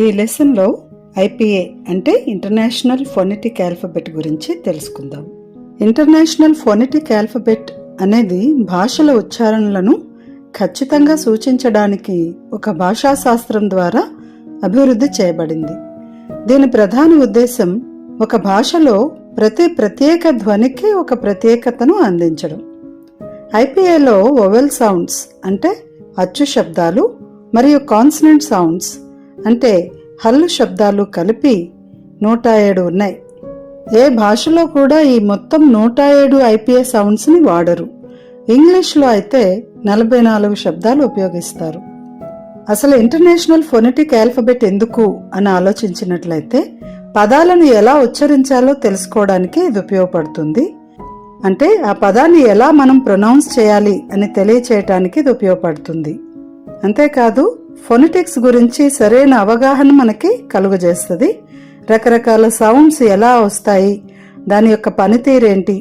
ఈ లెసన్లో ఐపీఏ అంటే ఇంటర్నేషనల్ ఫోనెటిక్ ఆల్ఫబెట్ గురించి తెలుసుకుందాం. ఇంటర్నేషనల్ ఫోనెటిక్ ఆల్ఫబెట్ అనేది భాషల ఉచ్చారణలను ఖచ్చితంగా సూచించడానికి ఒక భాషాశాస్త్రం ద్వారా అభివృద్ధి చేయబడింది. దీని ప్రధాన ఉద్దేశం ఒక భాషలో ప్రతి ప్రత్యేక ధ్వనికి ఒక ప్రత్యేకతను అందించడం. ఐపీఏలో వొవెల్ సౌండ్స్ అంటే అచ్చు శబ్దాలు మరియు కాన్సనెంట్ సౌండ్స్ అంటే హల్లు శబ్దాలు కలిపి 107 ఉన్నాయి. ఏ భాషలో కూడా ఈ మొత్తం 107 ఐపీఏ సౌండ్స్ని వాడరు. ఇంగ్లీష్లో అయితే 44 శబ్దాలు ఉపయోగిస్తారు. అసలు ఇంటర్నేషనల్ ఫోనెటిక్ ఆల్ఫబెట్ ఎందుకు అని ఆలోచించినట్లయితే పదాలను ఎలా ఉచ్చరించాలో తెలుసుకోవడానికి ఇది ఉపయోగపడుతుంది. అంటే ఆ పదాన్ని ఎలా మనం ప్రొనౌన్స్ చేయాలి అని తెలియచేయటానికి ఇది ఉపయోగపడుతుంది. అంతేకాదు ఫోనెటిక్స్ గురించి సరైన అవగాహన మనకి కలుగజేస్తుంది. రకరకాల సౌండ్స్ ఎలా వస్తాయి, దాని యొక్క పనితీరేంటి,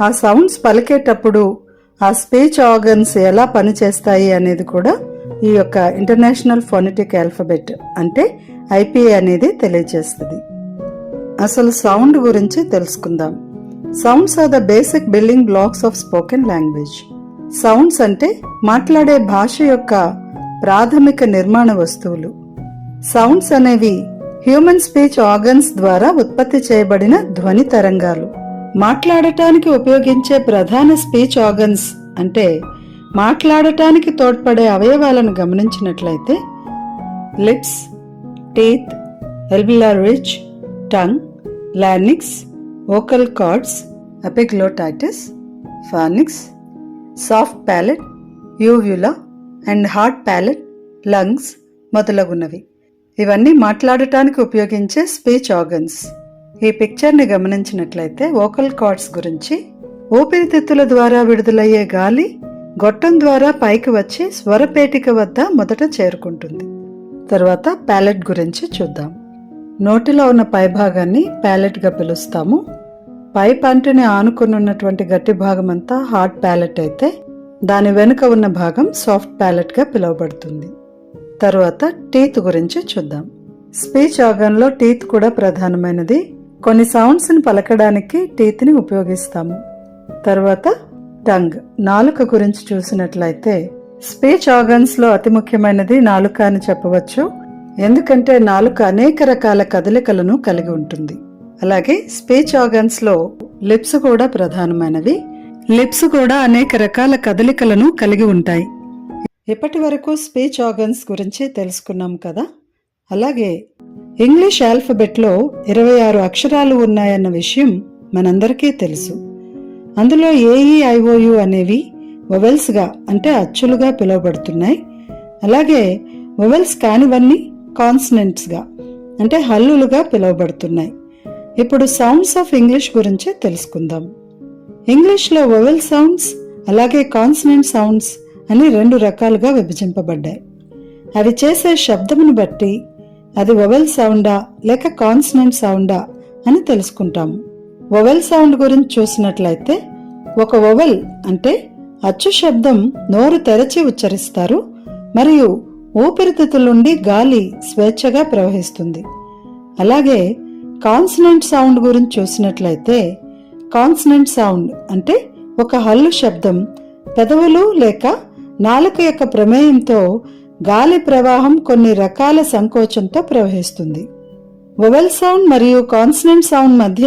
ఆ సౌండ్స్ పలికేటప్పుడు ఆ స్పీచ్ ఆర్గన్స్ ఎలా పనిచేస్తాయి అనేది కూడా ఈ యొక్క ఇంటర్నేషనల్ ఫోనెటిక్ ఆల్ఫబెట్ అంటే ఐపీఏ అనేది తెలియజేస్తుంది. అసలు సౌండ్ గురించి తెలుసుకుందాం. Sounds are the basic building blocks of spoken language. Sounds అంటే మాట్లాడే భాష యొక్క ప్రాథమిక నిర్మాణ వస్తువులు. సౌండ్స్ అనేవి హ్యూమన్ స్పీచ్ ఆర్గన్స్ ద్వారా ఉత్పత్తి చేయబడిన ధ్వని తరంగాలు. మాట్లాడటానికి ఉపయోగించే ప్రధాన స్పీచ్ ఆర్గన్స్ అంటే మాట్లాడటానికి తోడ్పడే అవయవాలను గమనించినట్లయితే lips, teeth, alveolar ridge, tongue, larynx, vocal cords, epiglottitis, pharynx, soft palate, uvula and hard palate, lungs మొదలగున్నవి. ఇవన్నీ మాట్లాడటానికి ఉపయోగించే స్పీచ్ ఆర్గన్స్. ఈ పిక్చర్ని గమనించినట్లయితే వోకల్ కార్డ్స్ గురించి ఊపిరితిత్తుల ద్వారా విడుదలయ్యే గాలి గొట్టం ద్వారా పైకి వచ్చి స్వరపేటిక వద్ద మొదట చేరుకుంటుంది. తర్వాత ప్యాలెట్ గురించి చూద్దాం. నోటిలో ఉన్న పైభాగాన్ని ప్యాలెట్గా పిలుస్తాము. పై పంటిని ఆనుకున్నటువంటి గట్టి భాగం అంతా హార్డ్ ప్యాలెట్ అయితే దాని వెనుక ఉన్న భాగం సాఫ్ట్ ప్యాలెట్గా పిలువబడుతుంది. తర్వాత టీత్ గురించి చూద్దాం. స్పీచ్ ఆర్గన్లో టీత్ కూడా ప్రధానమైనది. కొన్ని సౌండ్స్ని పలకడానికి టీత్ని ఉపయోగిస్తాము. తర్వాత టంగ్, నాలుక గురించి చూసినట్లయితే స్పీచ్ ఆర్గన్స్లో అతి ముఖ్యమైనది నాలుక అని చెప్పవచ్చు. ఎందుకంటే నాలుక అనేక రకాల కదలికలను కలిగి ఉంటుంది. అలాగే స్పీచ్ ఆర్గన్స్లో లిప్స్ కూడా ప్రధానమైనవి. లిప్స్ కూడా అనేక రకాల కదలికలను కలిగి ఉంటాయి. ఇప్పటి వరకు స్పీచ్ ఆర్గన్స్ గురించి తెలుసుకున్నాం కదా. అలాగే ఇంగ్లీష్ ఆల్ఫబెట్లో 26 అక్షరాలు ఉన్నాయన్న విషయం మనందరికీ తెలుసు. అందులో ఏఈఐఓయు అనేవి వొవెల్స్గా అంటే అచ్చులుగా పిలువబడుతున్నాయి. అలాగే వొవెల్స్ కానివన్నీ కాన్సనెంట్స్గా అంటే హల్లులుగా పిలువబడుతున్నాయి. ఇప్పుడు సౌండ్స్ ఆఫ్ ఇంగ్లీష్ గురించి తెలుసుకుందాం. ఇంగ్లీష్లో వొవెల్ సౌండ్స్ అలాగే కాన్సనెంట్ సౌండ్స్ అని 2 రకాలుగా విభజింపబడ్డాయి. అవి చేసే శబ్దమును బట్టి అది వొవెల్ సౌండా లేక కాన్సనెంట్ సౌండా అని తెలుసుకుంటాము. వొవెల్ సౌండ్ గురించి చూసినట్లయితే ఒక వొవెల్ అంటే అచ్చు శబ్దం నోరు తెరచి ఉచ్చరిస్తారు మరియు ఊపిరితిత్తుల నుండి గాలి స్వేచ్ఛగా ప్రవహిస్తుంది. అలాగే కాన్సనెంట్ సౌండ్ గురించి చూసినట్లయితే కాన్సనెంట్ సౌండ్ అంటే ఒక హల్లు శబ్దం పెదవులు లేక నాలుక యొక్క ప్రమేయంతో గాలి ప్రవాహం కొన్ని రకాల సంకోచంతో ప్రవహిస్తుంది. వొవెల్ సౌండ్ మరియు కాన్సనెంట్ సౌండ్ మధ్య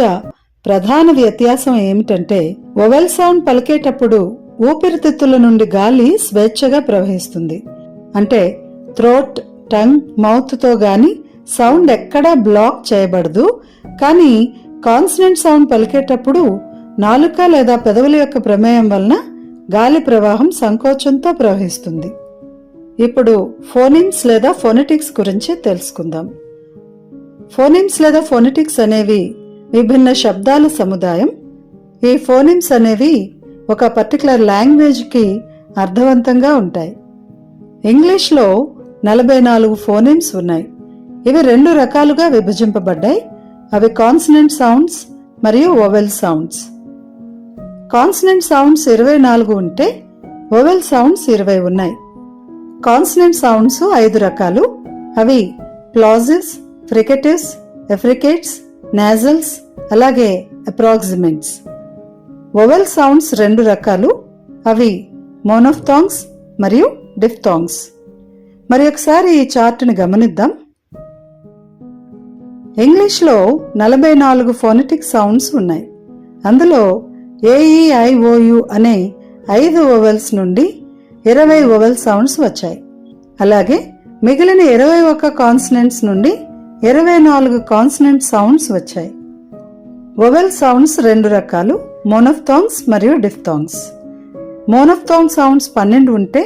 ప్రధాన వ్యత్యాసం ఏమిటంటే వొవెల్ సౌండ్ పలికేటప్పుడు ఊపిరితిత్తుల నుండి గాలి స్వేచ్ఛగా ప్రవహిస్తుంది. అంటే థ్రోట్, టంగ్, మౌత్తో గాని సౌండ్ ఎక్కడా బ్లాక్ చేయబడదు. కానీ కాన్సనెంట్ సౌండ్ పలికేటప్పుడు నాలుక లేదా పెదవుల యొక్క ప్రమేయం వలన గాలి ప్రవాహం సంకోచంతో ప్రవహిస్తుంది. ఇప్పుడు ఫోనిమ్స్ లేదా ఫోనెటిక్స్ గురించి తెలుసుకుందాం. ఫోనిమ్స్ లేదా ఫోనెటిక్స్ అనేవి విభిన్న శబ్దాల సముదాయం. ఈ ఫోనిమ్స్ అనేవి ఒక పర్టికులర్ లాంగ్వేజ్కి అర్థవంతంగా ఉంటాయి. ఇంగ్లీష్లో 44 ఫోనిమ్స్ ఉన్నాయి. ఇవి 2 రకాలుగా విభజింపబడ్డాయి. అవి కాన్సనెంట్ సౌండ్స్ మరియు వొవెల్ సౌండ్స్. కాన్సనెంట్ సౌండ్స్ 24 ఉంటే వొవెల్ సౌండ్స్ 20 ఉన్నాయి. కాన్సనెంట్ సౌండ్స్ 5 రకాలు. అవి ప్లాజివ్స్, ఫ్రికేటివ్స్, ఎఫ్రికేట్స్, నాజల్స్, అలాగే అప్రాక్సిమెంట్స్. వొవెల్ సౌండ్స్ రెండు రకాలు. అవి మోనోఫ్థాంగ్స్ మరియు డిఫ్థాంగ్స్. మరి ఒకసారి ఈ చార్ట్ని గమనిద్దాం. ఇంగ్లీష్లో 44 ఫోనెటిక్ సౌండ్స్ ఉన్నాయి. అందులో AEIOU అనే 5 వొవెల్స్ నుండి 20 వొవెల్ సౌండ్స్ వచ్చాయి. అలాగే మిగిలిన 21 కాన్సనెంట్స్ నుండి 24 కాన్సనెంట్ సౌండ్స్ వచ్చాయి. వొవెల్ సౌండ్స్ రెండు రకాలు, మోనోఫ్థాంగ్స్ మరియు డిఫ్థాంగ్స్. మోనోఫ్థాంగ్ సౌండ్స్ 12 ఉంటే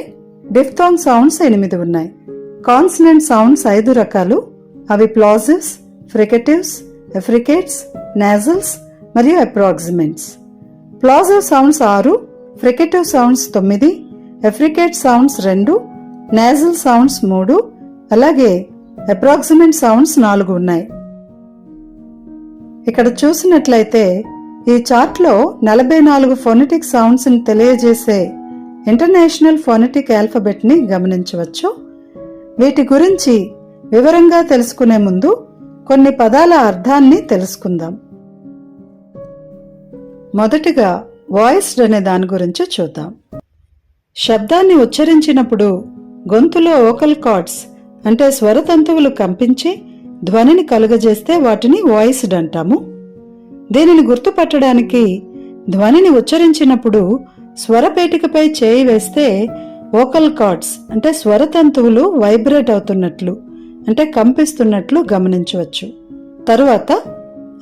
డిఫ్థాంగ్ సౌండ్స్ 8 ఉన్నాయి. కాన్సనెంట్ సౌండ్స్ 5 రకాలు. అవి ప్లాజివ్స్, ఫ్రికేటివ్స్, ఎఫ్రికేట్స్, నాజల్స్ మరియు approximants. Plosive sounds 6, fricative sounds 9, affricate sounds 2, nasal sounds 3, అలాగే అప్రాక్సిమెంట్ సౌండ్స్ 4 ఉన్నాయి. ఇక్కడ చూసినట్లయితే ఈ చార్ట్లో 44 ఫోనెటిక్ సౌండ్స్ ని తెలియజేసే ఇంటర్నేషనల్ ఫోనెటిక్ ఆల్ఫబెట్ ని గమనించవచ్చు. వీటి గురించి వివరంగా తెలుసుకునే ముందు కొన్ని పదాల అర్థాన్ని తెలుసుకుందాం. మొదటిగా వాయిస్డ్ అనే దాని గురించి చూద్దాం. శబ్దాన్ని ఉచ్చరించినప్పుడు గొంతులో వోకల్ కార్డ్స్ అంటే స్వరతంతువులు కంపించి ధ్వనిని కలుగజేస్తే వాటిని వాయిస్డ్ అంటాము. దీనిని గుర్తుపట్టడానికి ధ్వనిని ఉచ్చరించినప్పుడు స్వరపేటికపై చేయి వేస్తే వోకల్ కార్డ్స్ అంటే స్వరతంతువులు వైబ్రేట్ అవుతున్నట్లు అంటే కంపిస్తున్నట్లు గమనించవచ్చు. తరువాత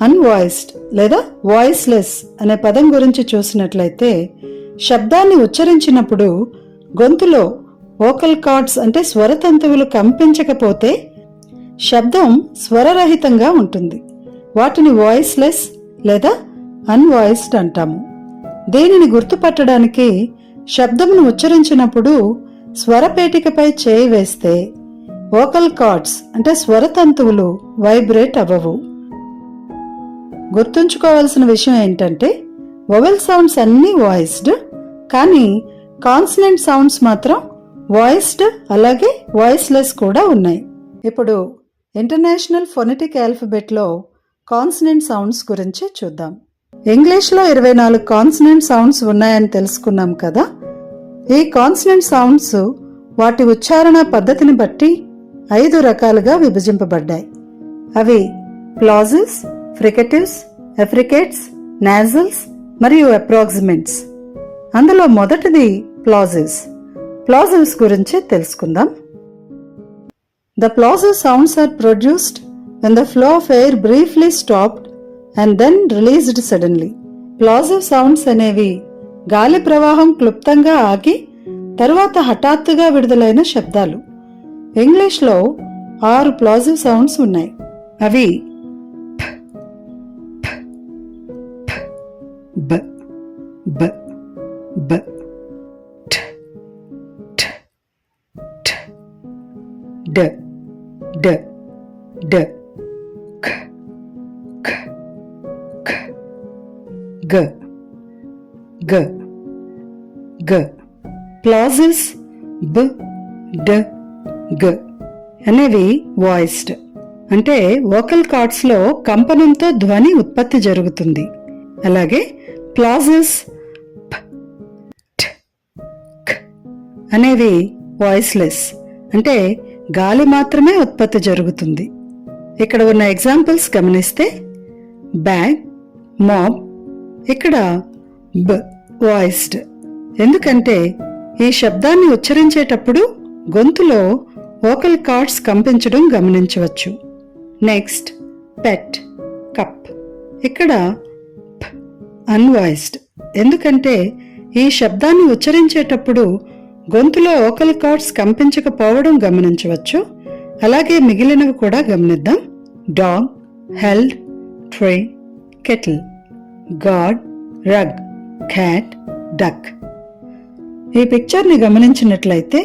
అన్వాయిస్డ్ లేదా వాయిస్లెస్ అనే పదం గురించి చూసినట్లయితే శబ్దాన్ని ఉచ్చరించినప్పుడు గొంతులో వోకల్ కార్డ్స్ అంటే స్వరతంతువులు కంపించకపోతే శబ్దం స్వరరహితంగా ఉంటుంది. వాటిని వాయిస్లెస్ లేదా అన్వాయిస్డ్ అంటాము. దీనిని గుర్తుపట్టడానికి శబ్దంను ఉచ్చరించినప్పుడు స్వరపేటికపై చేయి వేస్తే వోకల్ కార్డ్స్ అంటే స్వరతంతువులు వైబ్రేట్ అవ్వవు. గుర్తుంచుకోవాల్సిన విషయం ఏంటంటే వొవెల్ సౌండ్స్ అన్నీ వాయిస్డ్, కానీ కాన్సనెంట్ సౌండ్స్ మాత్రం వాయిస్డ్ అలాగే వాయిస్లెస్ కూడా ఉన్నాయి. ఇప్పుడు ఇంటర్నేషనల్ ఫోనెటిక్ ఆల్ఫబెట్లో కాన్సనెంట్ సౌండ్స్ గురించి చూద్దాం. ఇంగ్లీష్లో 24 కాన్సనెంట్ సౌండ్స్ ఉన్నాయని తెలుసుకున్నాం కదా. ఈ కాన్సనెంట్ సౌండ్స్ వాటి ఉచ్చారణ పద్ధతిని బట్టి 5 రకాలుగా విభజింపబడ్డాయి. అవి ప్లాజివ్స్, ఫ్రికేటివ్స్, ఎఫ్రికేట్స్, నాజల్స్ మరియు అప్రాక్సిమెంట్స్. అందులో మొదటిది ప్లాజివ్స్. ప్లాజివ్స్ గురించి తెలుసుకుందాం. The plosive sounds are produced when the flow of air briefly stopped and then released suddenly. Plosive sounds అనేవి గాలి ప్రవాహం క్లుప్తంగా ఆగి తరువాత హఠాత్తుగా విడుదలైన శబ్దాలు. ఇంగ్లీష్లో 6 ప్లాజివ్ సౌండ్స్ ఉన్నాయి. అవి బ బ బ ఠ ఠ ఠ డ డ డ ఖ ఖ ఖ గ గ గ. ప్లాజివ్స్ బ డ గ అనేవి వాయిస్డ్ అంటే వోకల్ కార్డ్స్ లో కంపనంతో ధ్వని ఉత్పత్తి జరుగుతుంది. అలాగే ప్లాజివ్స్ ప ఠ ఖ అనేవి వాయిస్లెస్ అంటే గాలి మాత్రమే ఉత్పత్తి జరుగుతుంది. ఇక్కడ ఉన్న ఎగ్జాంపుల్స్ గమనిస్తే బ్యాగ్, మాబ్. ఇక్కడ బ వాయిస్డ్ ఎందుకంటే ఈ శబ్దాన్ని ఉచ్చరించేటప్పుడు గొంతులో వోకల్ కార్డ్స్ కంపించడం గమనించవచ్చు. నెక్స్ట్ పెట్, కప్. ఇక్కడ అన్వాయిస్డ్ ఎందుకంటే ఈ శబ్దాన్ని ఉచ్చరించేటప్పుడు గొంతులో వోకల్ కార్డ్స్ కంపించకపోవడం గమనించవచ్చు. అలాగే మిగిలినవి కూడా గమనిద్దాం. Dog, held, tray, kettle, god, rug, cat, duck. ఈ పిక్చర్ని గమనించినట్లయితే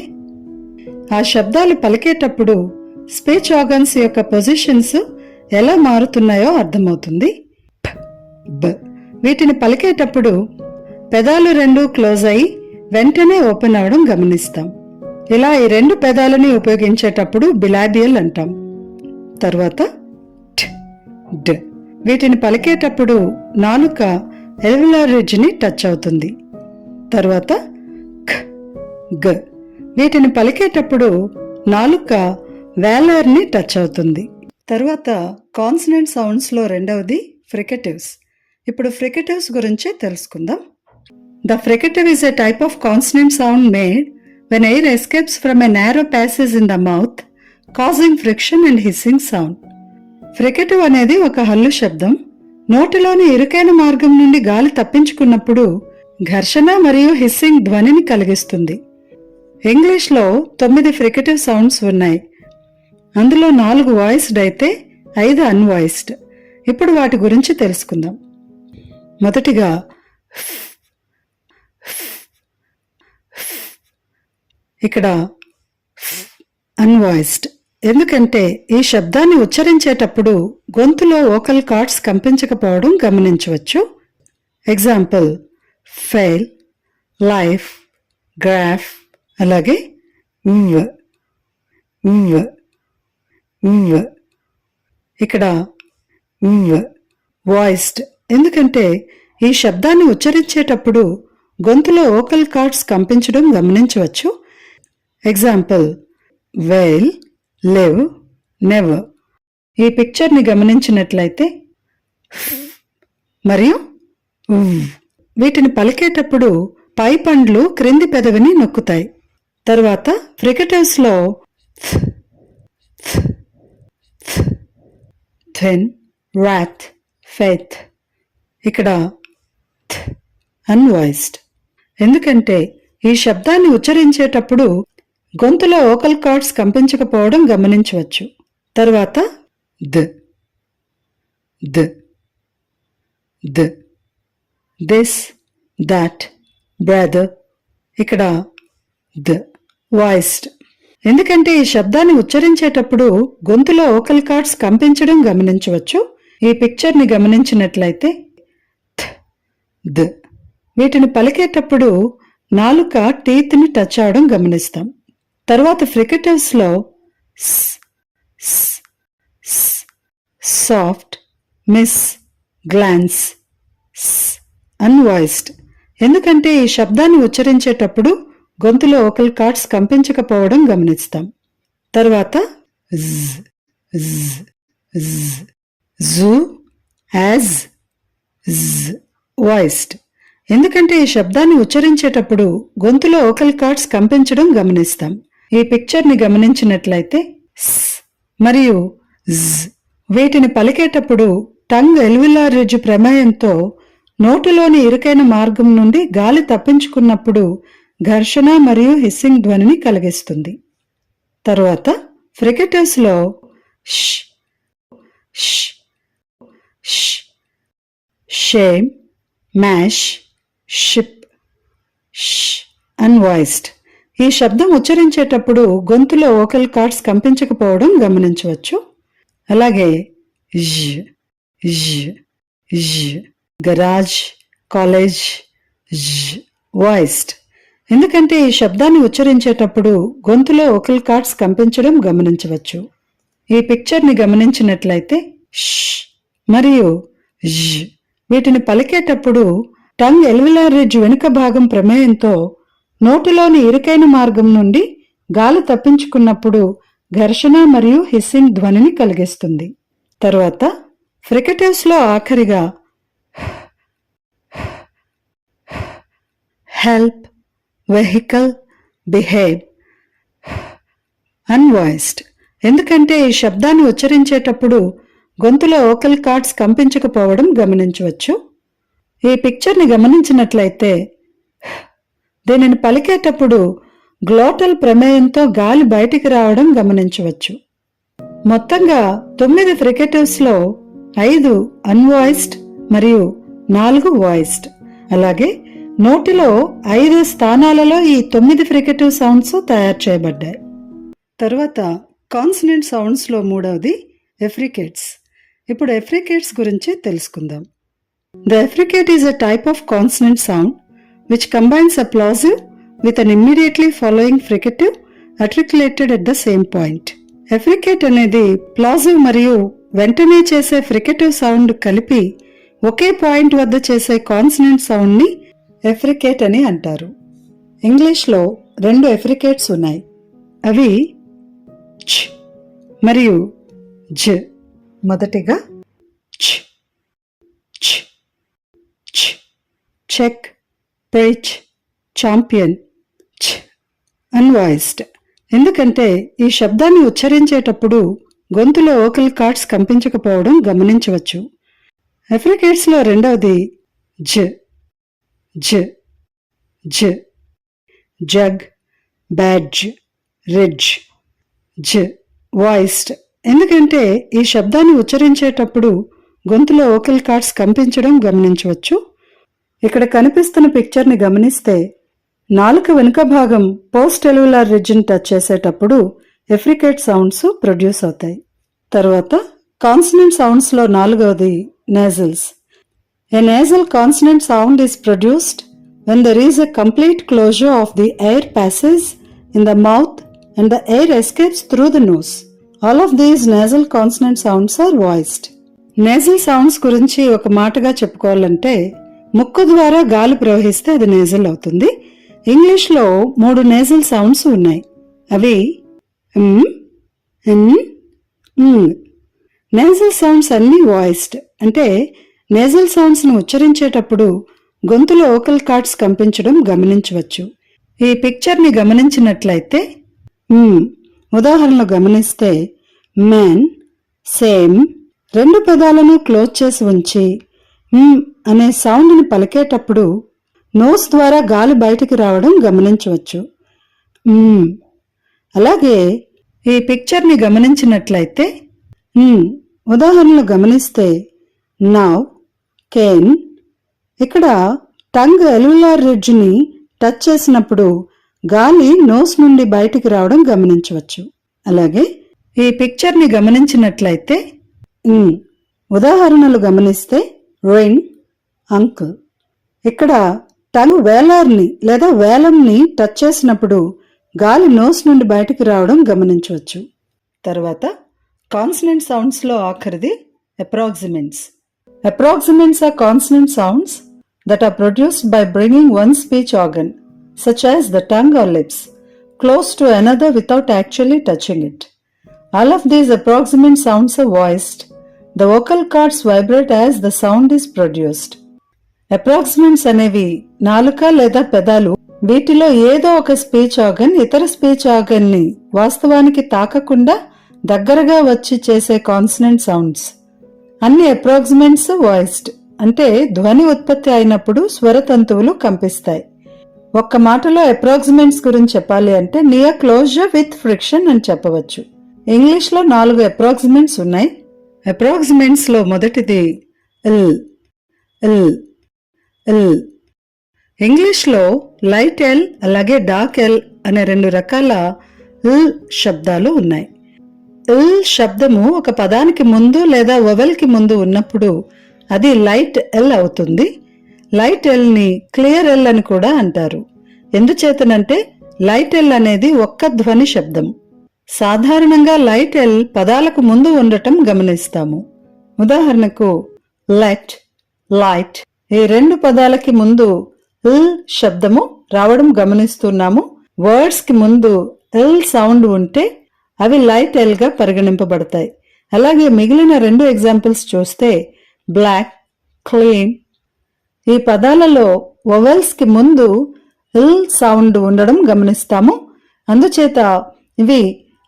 ఆ శబ్దాలు పలికేటప్పుడు స్పీచ్ ఆర్గన్స్ యొక్క పొజిషన్స్ ఎలా మారుతున్నాయో అర్థమవుతుంది. బ వీటిని పలికేటప్పుడు పెదాలు 2 క్లోజ్ అయి వెంటనే ఓపెన్ అవడం గమనిస్తాం. ఇలా ఈ 2 పెదాలని ఉపయోగించేటప్పుడు బిలాబియల్ అంటాం. తర్వాత ఠ్, డ్. వీటిని పలికేటప్పుడు నాలుక ఎల్వియార్ రిడ్జ్ని టచ్ అవుతుంది. తర్వాత ఖ, గ. వీటిని పలికేటప్పుడు నాలుక వేలర్ని టచ్ అవుతుంది. తర్వాత కాన్సనెంట్ సౌండ్స్లో రెండవది ఫ్రికేటివ్స్. ఇప్పుడు ఫ్రికేటివ్స్ గురించి తెలుసుకుందాం. The fricative is a type of consonant sound made when air escapes from a narrow passage in the mouth, causing friction and hissing sound. Fricative అనేది ఒక హల్లు శబ్దం. నోటిలోని ఇరుకైన మార్గం నుండి గాలి తప్పించుకున్నప్పుడు ఘర్షణ మరియు హిస్సింగ్ ధ్వనిని కలిగిస్తుంది. ఇంగ్లీష్లో 9 ఫ్రికేటివ్ సౌండ్స్ ఉన్నాయి. అందులో 4 వాయిస్డ్ అయితే 5 అన్వాయిస్డ్. ఇప్పుడు వాటి గురించి తెలుసుకుందాం. మొదటిగా ఇక్కడ అన్వాయిస్డ్. ఎందుకంటే ఈ శబ్దాన్ని ఉచ్చరించేటప్పుడు గొంతులో వోకల్ కార్డ్స్ కంపించకపోవడం గమనించవచ్చు. ఎగ్జాంపుల్ ఫెయిల్, లైఫ్, గ్రాఫ్, అలాగే ఉవ్, ఉవ్, ఉవ్. ఇక్కడ ఉవ్ వాయిస్డ్. ఎందుకంటే ఈ శబ్దాన్ని ఉచ్చరించేటప్పుడు గొంతులో వోకల్ కార్డ్స్ కంపించడం గమనించవచ్చు. Example veil, live, never. ఈ పిక్చర్ని గమనించినట్లయితే మరియు ఉవ్. వీటిని పలికేటప్పుడు పై పండ్లు క్రింది పెదవిని నొక్కుతాయి. తర్వాత ఫ్రికేటివ్స్లో థిన్, రాత్, ఫెయిత్. ఇక్కడ అన్వాయిస్డ్. ఎందుకంటే ఈ శబ్దాన్ని ఉచ్చరించేటప్పుడు గొంతులో వోకల్ కార్డ్స్ కంపించకపోవడం గమనించవచ్చు. తర్వాత the, the, the, this, that, brother. ఇక్కడ ద వాయిస్డ్. ఎందుకంటే ఈ శబ్దాన్ని ఉచ్చరించేటప్పుడు గొంతులో వోకల్ కార్డ్స్ కంపించడం గమనించవచ్చు. ఈ పిక్చర్ని గమనించినట్లయితే ద. వీటిని పలికేటప్పుడు నాలుక టీత్ని టచ్ అవడం గమనిస్తాం. తర్వాత ఫ్రికేటివ్స్లో సాఫ్ట్, మిస్, గ్లాన్స్, అన్వాయిస్డ్. ఎందుకంటే ఈ శబ్దాన్ని ఉచ్చరించేటప్పుడు గొంతులో వోకల్ కార్డ్స్ కంపించకపోవడం గమనిస్తాం. తర్వాత జూ, యాజ్, వాయిస్డ్. ఎందుకంటే ఈ శబ్దాన్ని ఉచ్చరించేటప్పుడు గొంతులో వోకల్ కార్డ్స్ కంపించడం గమనిస్తాం. ఈ పిక్చర్ని గమనించినట్లయితే మరియు వీటిని పలికేటప్పుడు టంగ్ ఎల్వియార్ రిడ్జ్ ప్రమేయంతో నోటిలోని ఇరుకైన మార్గం నుండి గాలి తప్పించుకున్నప్పుడు ఘర్షణ మరియు హిస్సింగ్ ధ్వనిని కలిగిస్తుంది. తరువాత ఫ్రికేటివ్స్లో షేమ్, మ్యాష్, షిప్, అన్వాయిస్డ్. ఈ శబ్దం ఉచ్చరించేటప్పుడు గొంతులో వోకల్ కార్డ్స్ కంపించకపోవడం గమనించవచ్చు. అలాగే గరాజ్, కాలేజ్, వాయిస్డ్. ఎందుకంటే ఈ శబ్దాన్ని ఉచ్చరించేటప్పుడు గొంతులో వోకల్ కార్డ్స్ కంపించడం గమనించవచ్చు. ఈ పిక్చర్ని గమనించినట్లయితే మరియు వీటిని పలికేటప్పుడు టంగ్ ఎల్వియార్ రిడ్జ్ వెనుక భాగం ప్రమేయంతో నోటిలోని ఇరుకైన మార్గం నుండి గాలి తప్పించుకున్నప్పుడు ఘర్షణ మరియు హిస్సింగ్ ధ్వనిని కలిగిస్తుంది. తరువాత ఫ్రికేటివ్స్లో ఆఖరిగా హెల్ప్, వెహికల్, బిహేవ్, అన్వాయిస్డ్. ఎందుకంటే ఈ శబ్దాన్ని ఉచ్చరించేటప్పుడు గొంతులో వోకల్ కార్డ్స్ కంపించకపోవడం గమనించవచ్చు. ఈ పిక్చర్ని గమనించినట్లయితే దీనిని పలికేటప్పుడు గ్లోటల్ ప్రమేయంతో గాలి బయటికి రావడం గమనించవచ్చు. మొత్తంగా 9 ఫ్రికేటివ్స్లో 5 అన్వాయిస్డ్ మరియు 4 వాయిస్డ్. అలాగే నోటిలో 5 స్థానాలలో ఈ 9 ఫ్రికేటివ్ సౌండ్స్ తయారు చేయబడ్డాయి. తర్వాత కాన్సనెంట్ సౌండ్స్లో మూడవది ఎఫ్రికేట్స్. ఇప్పుడు ఎఫ్రికేట్స్ గురించి తెలుసుకుందాం. The effricate is a type of consonant sound which combines a plosive with an immediately following fricative articulated at the same point. ఎఫ్రికేట్ అనేది ప్లాజివ్ మరియు వెంటనే చేసే ఫ్రికేటివ్ సౌండ్ కలిపి ఒకే పాయింట్ వద్ద చేసే కాన్సనెంట్ సౌండ్ ని ఎఫ్రికేట్ అని అంటారు. ఇంగ్లీష్లో 2 ఎఫ్రికేట్స్ ఉన్నాయి. అవి ఛ్ మరియు జ. మొదటిగా ఛ్ ఛ్ ఛ్, చెక్, ప్రీచ్, ఛాంపియన్, ఛ్ అన్వాయిస్డ్. ఎందుకంటే ఈ శబ్దాన్ని ఉచ్చరించేటప్పుడు గొంతులో వోకల్ కార్డ్స్ కంపించకపోవడం గమనించవచ్చు. ఎఫ్రికేట్స్లో రెండవది జ జ జ. Jug, badge, ridge. జ వాయిస్డ్. ఎందుకంటే ఈ శబ్దాన్ని ఉచ్చరించేటప్పుడు గొంతులో వోకల్ కార్డ్స్ కంపించడం గమనించవచ్చు. ఇక్కడ కనిపిస్తున్న పిక్చర్ని గమనిస్తే నాలుక వెనుక భాగం పోస్ట్ ఎల్వులార్ రిడ్జ్ని టచ్ చేసేటప్పుడు ఎఫ్రికేట్ సౌండ్స్ ప్రొడ్యూస్ అవుతాయి. తర్వాత కాన్సనెంట్ సౌండ్స్లో నాలుగవది nasals. A nasal consonant sound is produced when there is a complete closure of the air passage in the mouth and the air escapes through the nose. All of these nasal consonant sounds are voiced. Nasal sounds గురించి ఒక మాటగా చెప్పుకోవాలంటే ముక్కు ద్వారా గాలి ప్రవహిస్తే అది nasal అవుతుంది. ఇంగ్లీష్లో 3 నేజల్ సౌండ్స్ ఉన్నాయి. అవి నేజల్ సౌండ్స్ అన్నీ వాయిస్డ్. అంటే నేజల్ సౌండ్స్ను ఉచ్చరించేటప్పుడు గొంతులో వోకల్ కార్డ్స్ కంపించడం గమనించవచ్చు. ఈ పిక్చర్ని గమనించినట్లయితే ఉదాహరణలు గమనిస్తే మ్యాన్, సేమ్ 2 పెదాలను క్లోజ్ చేసి ఉంచి అనే సౌండ్ని పలికేటప్పుడు నోస్ ద్వారా గాలి బయటికి రావడం గమనించవచ్చు. అలాగే ఈ పిక్చర్ని గమనించినట్లయితే ఉదాహరణలు గమనిస్తే నౌ, కేన్. ఇక్కడ టంగ్ ఎల్వులార్ రిడ్జ్ని టచ్ చేసినప్పుడు గాలి నోస్ నుండి బయటికి రావడం గమనించవచ్చు. అలాగే ఈ పిక్చర్ని గమనించినట్లయితే ఉదాహరణలు గమనిస్తే రింగ్, అంకుల్. ఇక్కడ టంగ్ వేలార్ని లేదా వేలంని టచ్ చేసినప్పుడు గాలి నోస్ నుండి బయటికి రావడం గమనించవచ్చు. తర్వాత consonant సౌండ్స్లో ఆఖరిది అప్రాక్సిమెంట్స్. Approximants are consonant sounds that are produced by bringing one speech organ, such as the tongue or lips, close to another without actually touching it. All of these approximant sounds are voiced. The vocal cords vibrate as the sound is produced. Approximants అనేవి నాలుక లేదా పెదాలు. వీటిలో ఏదో ఒక speech organ ఇతర speech ఆర్గన్ని వాస్తవానికి తాకకుండా దగ్గరగా వచ్చి చేసే కాన్సనెంట్ సౌండ్స్. అన్ని అప్రాక్సిమెంట్స్ వాయిస్డ్. అంటే ధ్వని ఉత్పత్తి అయినప్పుడు స్వరతంతువులు కంపిస్తాయి. ఒక్క మాటలో అప్రాక్సిమెంట్స్ గురించి చెప్పాలి అంటే నియర్ క్లోజర్ విత్ ఫ్రిక్షన్ అని చెప్పవచ్చు. ఇంగ్లీష్లో 4 అప్రాక్సిమెంట్స్ ఉన్నాయి. అప్రాక్సిమెంట్స్లో మొదటిది ఇల్ ఇల్ ఇల్. ఇంగ్లీష్లో లైట్ ఎల్ అలాగే డార్క్ ఎల్ అనే 2 రకాల ఇల్ శబ్దాలు ఉన్నాయి. ఇల్ శబ్దము ఒక పదానికి ముందు లేదా వొవెల్కి ముందు ఉన్నప్పుడు అది లైట్ ఎల్ అవుతుంది. లైట్ ఎల్ని క్లియర్ ఎల్ అని కూడా అంటారు. ఎందుచేతనంటే లైట్ ఎల్ అనేది ఒక్క ధ్వని శబ్దం. సాధారణంగా లైట్ ఎల్ పదాలకు ముందు ఉండటం గమనిస్తాము. ఉదాహరణకు లెట్, లైట్ ఈ 2 పదాలకి ముందు ఇల్ శబ్దము రావడం గమనిస్తున్నాము. వర్డ్స్ కి ముందు ఇల్ సౌండ్ ఉంటే అవి లైట్ ఎల్ గా పరిగణింపబడతాయి. అలాగే మిగిలిన 2 ఎగ్జాంపుల్స్ చూస్తే బ్లాక్, క్లీన్ ఈ పదాలలో వొవెల్స్ కి ముందు ఇల్ సౌండ్ ఉండడం గమనిస్తాము. అందుచేత ఇవి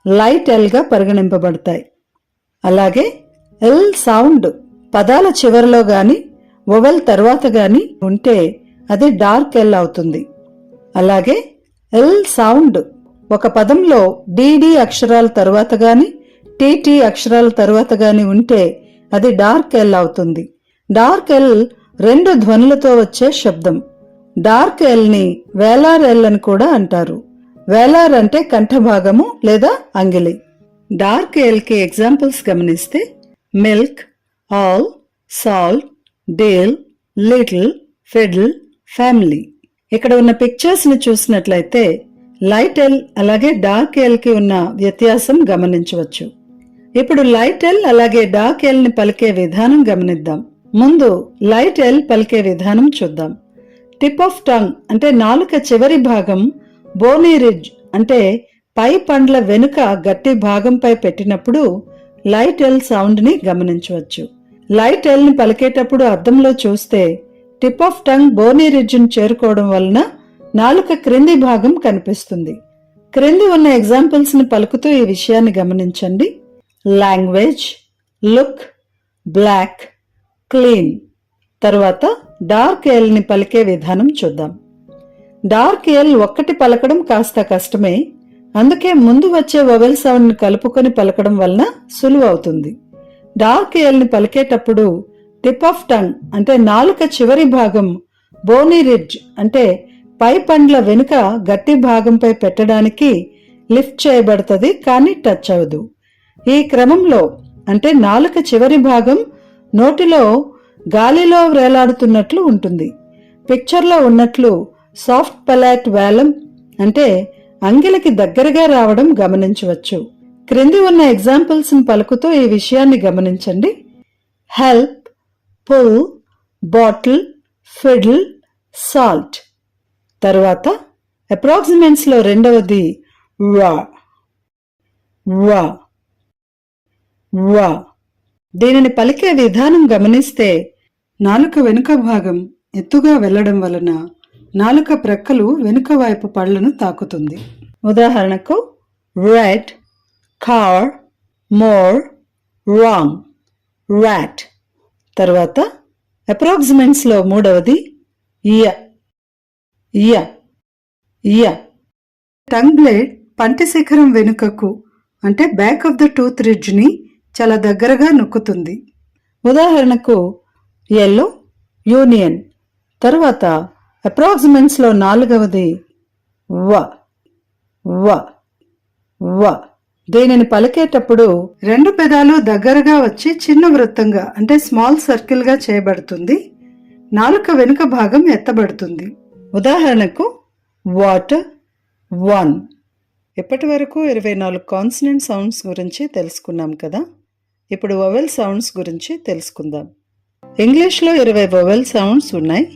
లైట్ ఎల్ గా పరిగణింపబడతాయి. అలాగే ఇల్ సౌండ్ పదాల చివరిలో గాని వొవెల్ తర్వాత గాని ఉంటే అది డార్క్ ఎల్ అవుతుంది. అలాగే ఇల్ సౌండ్ ఒక పదంలో డిడి అక్షరాల తరువాత గాని టిటి అక్షరాల తరువాత గాని ఉంటే అది డార్క్ ఎల్ అవుతుంది. డార్క్ ఎల్ 2 ధ్వనులతో వచ్చే శబ్దం. డార్క్ ఎల్ ని వేలార్ ఎల్ అని కూడా అంటారు. వేలార్ అంటే కంఠభాగము లేదా అంగిలి. డార్క్ ఎల్ కి ఎగ్జాంపుల్స్ గమనిస్తే milk, all, salt, dale, little, fiddle, family. ఇక్కడ ఉన్న పిక్చర్స్ ని చూసినట్లయితే లైట్ ఎల్ అలాగే డార్క్ ఎల్కి ఉన్న వ్యత్యాసం గమనించవచ్చు. ఇప్పుడు లైట్ ఎల్ అలాగే డార్క్ ఎల్ని పలికే విధానం గమనిద్దాం. ముందు లైట్ ఎల్ పలికే విధానం చూద్దాం. టిప్ ఆఫ్ టంగ్ అంటే నాలుక చివరి భాగం బోనీ రిడ్జ్ అంటే పై పండ్ల వెనుక గట్టి భాగంపై పెట్టినప్పుడు లైట్ ఎల్ సౌండ్ ని గమనించవచ్చు. లైట్ ఎల్ ని పలికేటప్పుడు అద్దంలో చూస్తే tip of tongue Boney ridge ని చేరుకోవడం వలన నాలుక క్రింది భాగం కనిపిస్తుంది. క్రింది ఉన్న ఎగ్జాంపుల్స్ ని పలుకుతూ ఈ విషయాన్ని గమనించండి. Language, look, black, clean. తరువాత డార్క్ ఎల్ ని పలికే విధానం చూద్దాం. డార్క్ ఎల్ ఒక్కటి పలకడం కాస్త కష్టమే, అందుకే ముందు వచ్చే వొవెల్ సౌండ్ ని కలుపుకొని పలకడం వలన సులువు అవుతుంది. డార్క్ ఎల్ ని పలికేటప్పుడు టిప్ ఆఫ్ టంగ్ అంటే నాలుక చివరి భాగం బోనీ రిడ్జ్ అంటే పై పండ్ల వెనుక గట్టి భాగంపై పెట్టడానికి లిఫ్ట్ చేయబడుతుంది, కానీ టచ్ అవ్వదు. ఈ క్రమంలో అంటే నాలుక చివరి భాగం నోటిలో గాలిలో వేలాడుతున్నట్లు ఉంటుంది. పిక్చర్లో ఉన్నట్లు సాఫ్ట్ పలాట్ వేలం అంటే అంగిలికి దగ్గరగా రావడం గమనించవచ్చు. క్రింది ఉన్న ఎగ్జాంపుల్స్ ని పలుకుతూ ఈ విషయాన్ని గమనించండి. Help, pull, bottle, fiddle, salt. తరువాత అప్రాక్సిమేట్స్ లో రెండవది వా. వా వా. దీనిని పలికే విధానం గమనిస్తే నాలుక వెనుక భాగం ఎత్తుగా వెళ్లడం వలన నాలుక ప్రక్కలు వెనుక వైపు పళ్లను తాకుతుంది. ఉదాహరణకు red, car, more, wrong, rat. తర్వాత అప్రాక్సిమేట్స్ లో మూడవది య. య య. టంగ్ బ్లేడ్ పంటి శిఖరం వెనుకకు అంటే back of the tooth ridge ని చాలా దగ్గరగా నొక్కుతుంది. ఉదాహరణకు ఎల్లో, యూనియన్. తరువాత అప్రాక్సిమేట్స్ లో నాలుగవది వ. వ వ. దీనిని పలికేటప్పుడు రెండు పెదాలు దగ్గరగా వచ్చి చిన్న వృత్తంగా అంటే స్మాల్ సర్కిల్ గా చేయబడుతుంది. నాలుక వెనుక భాగం ఎత్తబడుతుంది. ఉదాహరణకు వాటర్, వన్. ఇప్పటి వరకు 24 కాన్సనెంట్ సౌండ్స్ గురించి తెలుసుకున్నాం కదా. ఇప్పుడు వొవెల్ సౌండ్స్ గురించి తెలుసుకుందాం. ఇంగ్లీష్లో 20 వొవెల్ సౌండ్స్ ఉన్నాయి.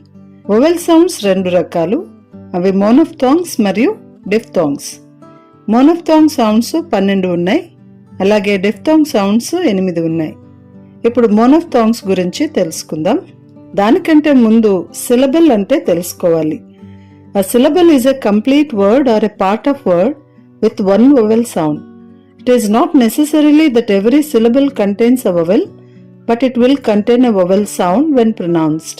వొవెల్ సౌండ్స్ రెండు రకాలు. అవి మోనోఫ్థాంగ్స్ మరియు డిఫ్థాంగ్స్. మోనోఫ్థాంగ్ సౌండ్స్ 12 ఉన్నాయి, అలాగే డిఫ్థాంగ్ సౌండ్స్ 8 ఉన్నాయి. ఇప్పుడు మోనోఫ్థాంగ్స్ గురించి తెలుసుకుందాం. దానికంటే ముందు సిలబుల్ అంటే తెలుసుకోవాలి. A syllable is a complete word or a part of word with one vowel sound. It is not necessarily that every syllable contains a vowel, but it will contain a vowel sound when pronounced.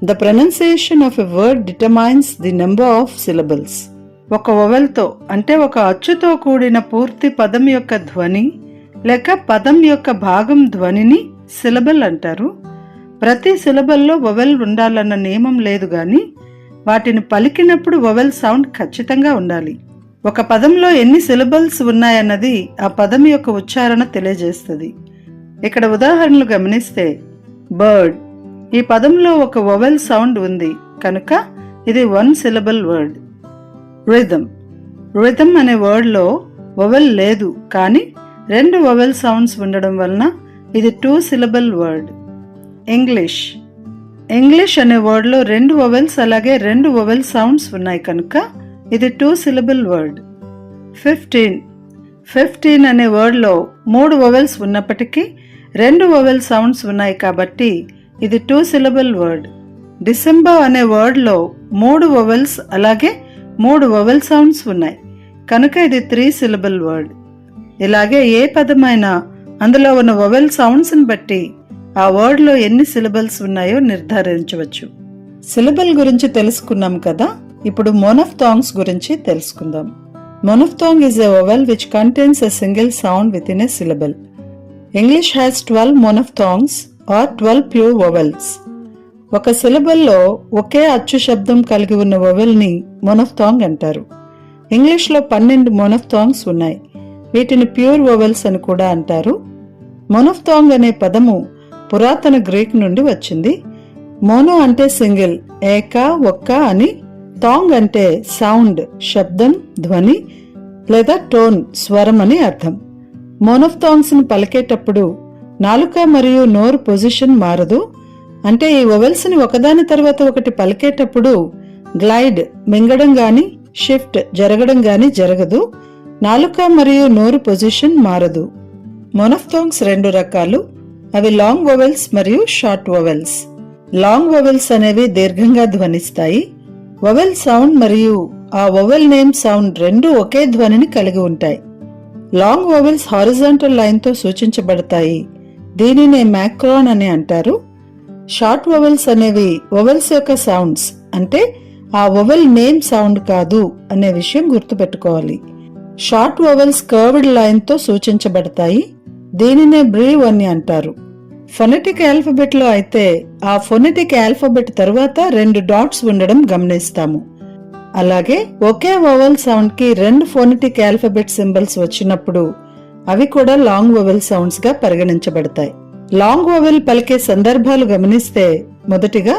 The pronunciation of a word determines the number of syllables. ఒక వొవెల్తో అంటే ఒక అచ్చుతో కూడిన పూర్తి పదం యొక్క ధ్వని లేక పదం యొక్క భాగం ధ్వనిని సిలబల్ అంటారు. ప్రతి సిలబల్లో వొవెల్ ఉండాలన్న నియమం లేదు గాని వాటిని పలికినప్పుడు వొవెల్ సౌండ్ ఖచ్చితంగా ఉండాలి. ఒక పదంలో ఎన్ని సిలబల్స్ ఉన్నాయన్నది ఆ పదం యొక్క ఉచ్చారణ తెలియజేస్తుంది. ఇక్కడ ఉదాహరణలు గమనిస్తే బర్డ్, ఈ పదంలో ఒక వొవెల్ సౌండ్ ఉంది కనుక ఇది 1 సిలబల్ వర్డ్. రిథమ్, రిథమ్ అనే వర్డ్లో వొవెల్ లేదు కానీ 2 వొవెల్ సౌండ్స్ ఉండడం వలన ఇది 2 సిలబల్ వర్డ్. ఇంగ్లీష్, ఇంగ్లీష్ అనే వర్డ్లో 2 వొవెల్స్ అలాగే 2 వొవెల్ సౌండ్స్ ఉన్నాయి కనుక ఇది 2 సిలబల్ వర్డ్. 15, 15 అనే వర్డ్లో 3 వొవెల్స్ ఉన్నప్పటికీ 2 వొవెల్ సౌండ్స్ ఉన్నాయి కాబట్టి ఇది 2 సిలబల్ వర్డ్. డిసెంబర్ అనే వర్డ్లో 3 వొవెల్స్ అలాగే 3 వొవెల్ సౌండ్స్ ఉన్నాయి కనుక ఇది 3 సిలబల్ వర్డ్. ఇలాగే ఏ పదమైనా అందులో ఉన్న వొవెల్ సౌండ్స్ని బట్టి ఆ వర్డ్లో ఎన్ని సిలబల్స్ ఉన్నాయో నిర్ధారించవచ్చు. సిలబల్ గురించి తెలుసుకున్నాం కదా. ఇప్పుడు మోనోఫ్థాంగ్స్ గురించి తెలుసుకుందాం. మోనోఫ్థాంగ్ is a vowel which contains a single sound within a syllable. English has 12 monophthongs or 12 pure vowels. ఒక సిలబల్లో ఒకే అచ్చు శబ్దం కలిగి ఉన్న వొవెల్ని మోనోఫ్థాంగ్ అంటారు. ఇంగ్లీష్లో 12 మోనోఫ్థాంగ్స్ ఉన్నాయి. వీటిని ప్యూర్ వొవెల్స్ అని కూడా అంటారు. మోనోఫ్థాంగ్ అనే పదము పురాతన గ్రీక్ నుండి వచ్చింది. మోనో అంటే సింగిల్, ఏక, ఒక్క అని, థాంగ్ అంటే సౌండ్, శబ్దం, ధ్వని లేదా టోన్, స్వరం అని అర్థం. మోనోఫ్థాంగ్స్ ని పలికేటప్పుడు నాలుక మరియు నోరు పొజిషన్ మారదు. అంటే ఈ వొవెల్స్ ని ఒకదాని తర్వాత ఒకటి పలికేటప్పుడు గ్లైడ్, మింగడం గాని, షిఫ్ట్, జరగడం గాని జరగదు. నాలుక మరియు నోరు పొజిషన్ మారదు. మోనోఫ్థాంగ్స్ రెండు రకాలు. అవి లాంగ్ వొవెల్స్ మరియు షార్ట్ వొవెల్స్. లాంగ్ వొవెల్స్ అనేవి దీర్ఘంగా ధ్వనిస్తాయి. వొవెల్ సౌండ్ మరియు ఆ వొవెల్ నేమ్ సౌండ్ రెండు ఒకే ధ్వనిని కలిగి ఉంటాయి. లాంగ్ వొవెల్స్ హారిజాంటల్ లైన్ తో సూచించబడతాయి. దీనినే మ్యాక్రాన్ అని అంటారు. షార్ట్ వొవెల్స్ అనేవి వొవెల్స్ యొక్క సౌండ్స్, అంటే ఆ వొవెల్ నేమ్ సౌండ్ కాదు అనే విషయం గుర్తుపెట్టుకోవాలి. షార్ట్ వొవెల్స్ కర్వ్డ్ లైన్ తో సూచించబడతాయి. దీనినే బ్రీవ్ అని అంటారు. ఫొనెటిక్ ఆల్ఫబెట్ లో అయితే ఆ ఫొనెటిక్ ఆల్ఫబెట్ తరువాత రెండు డాట్స్ ఉండడం గమనిస్తాము. అలాగే ఒకే వొవెల్ సౌండ్ కి రెండు ఫొనెటిక్ ఆల్ఫబెట్ సింబల్స్ వచ్చినప్పుడు అవి కూడా లాంగ్ వొవెల్ సౌండ్స్ గా పరిగణించబడతాయి. లాంగ్ వొవెల్ పలికే సందర్భాలు గమనిస్తే మొదటిగా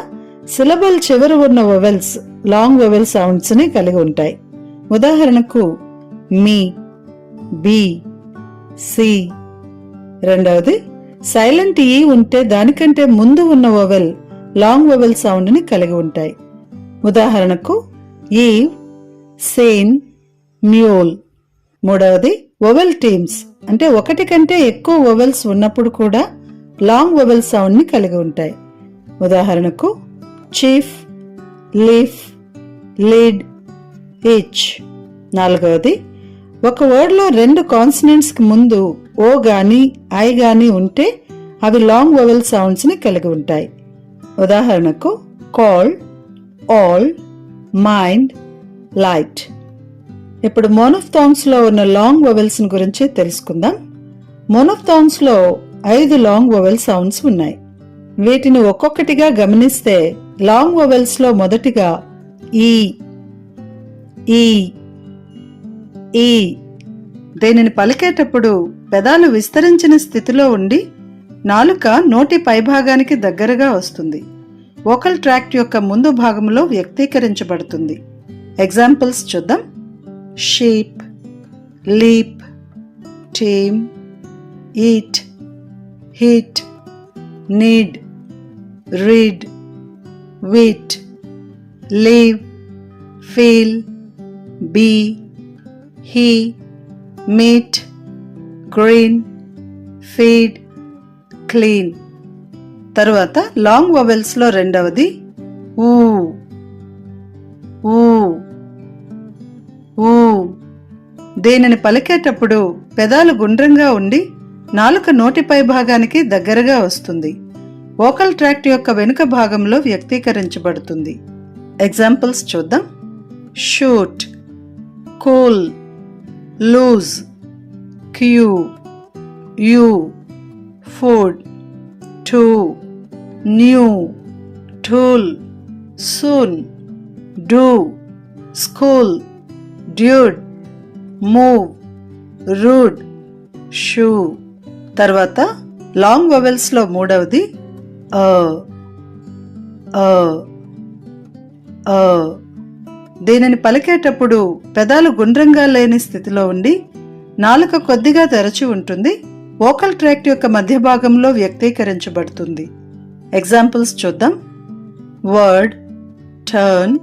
సిలబల్ చివర ఉన్న వొవెల్స్ లాంగ్ వొవెల్ సౌండ్స్ ని కలిగి ఉంటాయి. ఉదాహరణకు మీ, బి, సి. రెండవది సైలెంట్ ఈ ఉంటే దానికంటే ముందు ఉన్న వొవెల్ లాంగ్ వొవెల్ సౌండ్ ని కలిగి ఉంటాయి. ఉదాహరణకు ఈవ్, సేన్, మ్యూల్. మూడవది వొవెల్ టీమ్స్, అంటే ఒకటి కంటే ఎక్కువ వొవెల్స్ ఉన్నప్పుడు కూడా లాంగ్ వొవెల్ సౌండ్ ని కలిగి ఉంటాయి. ఉదాహరణకు చీఫ్, లీఫ్, లీడ్, ఈచ్. నాలుగవది ఒక వర్డ్ లో రెండు కాన్సనెంట్స్ కి ముందు ఓ గాని ఐ గాని ఉంటే అవి లాంగ్ వొవెల్ సౌండ్స్ ని కలిగి ఉంటాయి. ఉదాహరణకు కాల్, ఆల్, మైండ్, లైట్. ఇప్పుడు మోనోఫ్థాంగ్స్ లో ఉన్న లాంగ్ వొవెల్స్ గురించి తెలుసుకుందాం. మోనోఫ్థాంగ్స్ లో 5 లాంగ్ వొవెల్ సౌండ్స్ ఉన్నాయి. వీటిని ఒక్కొక్కటిగా గమనిస్తే లాంగ్ వొవెల్స్ లో మొదటిగా ఈ, ఈ, ఈ. దీనిని పలికేటప్పుడు పెదాలు విస్తరించిన స్థితిలో ఉండి నాలుక నోటి పైభాగానికి దగ్గరగా వస్తుంది. వోకల్ ట్రాక్ట్ యొక్క ముందు భాగంలో వ్యక్తీకరించబడుతుంది. ఎగ్జాంపుల్స్ చూద్దాం. Sheep, leap, team, eat, heat, need, read, wheat, leave, feel, be, he, meet, green, feed, clean. తరువాత లాంగ్ వొవెల్స్ లో రెండవది ఊ, ఊ, ఊ. దీనిని పలికేటప్పుడు పెదాలు గుండ్రంగా ఉండి నాలుక నోటిపై భాగానికి దగ్గరగా వస్తుంది. వోకల్ ట్రాక్ట్ యొక్క వెనుక భాగంలో వ్యక్తీకరించబడుతుంది. ఎగ్జాంపుల్స్ చూద్దాం. Shoot, cool, loose, queue, you, food, two, new, tool, soon, do, school, dude, move, rude, shoe. తర్వాత లాంగ్ వొవెల్స్ లో మూడవది అ, అ, అ. దీనిని పలికేటప్పుడు పెదాలు గుండ్రంగా లేని స్థితిలో ఉండి నాలుక కొద్దిగా తెరచి ఉంటుంది. వోకల్ ట్రాక్ట్ యొక్క మధ్య భాగంలో వ్యక్తీకరించబడుతుంది. ఎగ్జాంపుల్స్ చూద్దాం. Word, turn,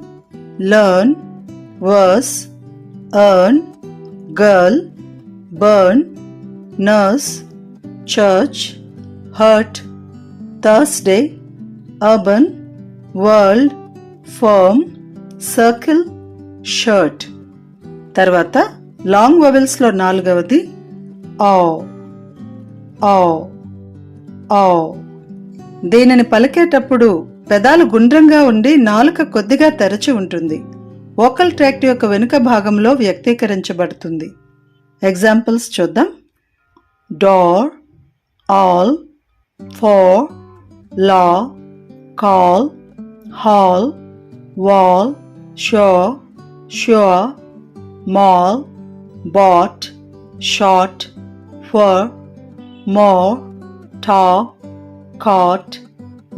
learn, worse, earn, girl, burn, nurse, church, hurt, Thursday, urban, world, firm, circle, shirt. తర్వాత లాంగ్ వొవెల్స్ లో నాలుగవది ఆ, ఆ, ఆ. దీనిని పలికేటప్పుడు పెదాలు గుండ్రంగా ఉండి నాలుక కొద్దిగా తెరచి ఉంటుంది. వోకల్ ట్రాక్ట్ యొక్క వెనుక భాగంలో వ్యక్తీకరించబడుతుంది. ఎగ్జాంపుల్స్ చూద్దాం. Door, all, four, law, call, hall, wall, show, sure, mall, bought, short, for, more, top, caught,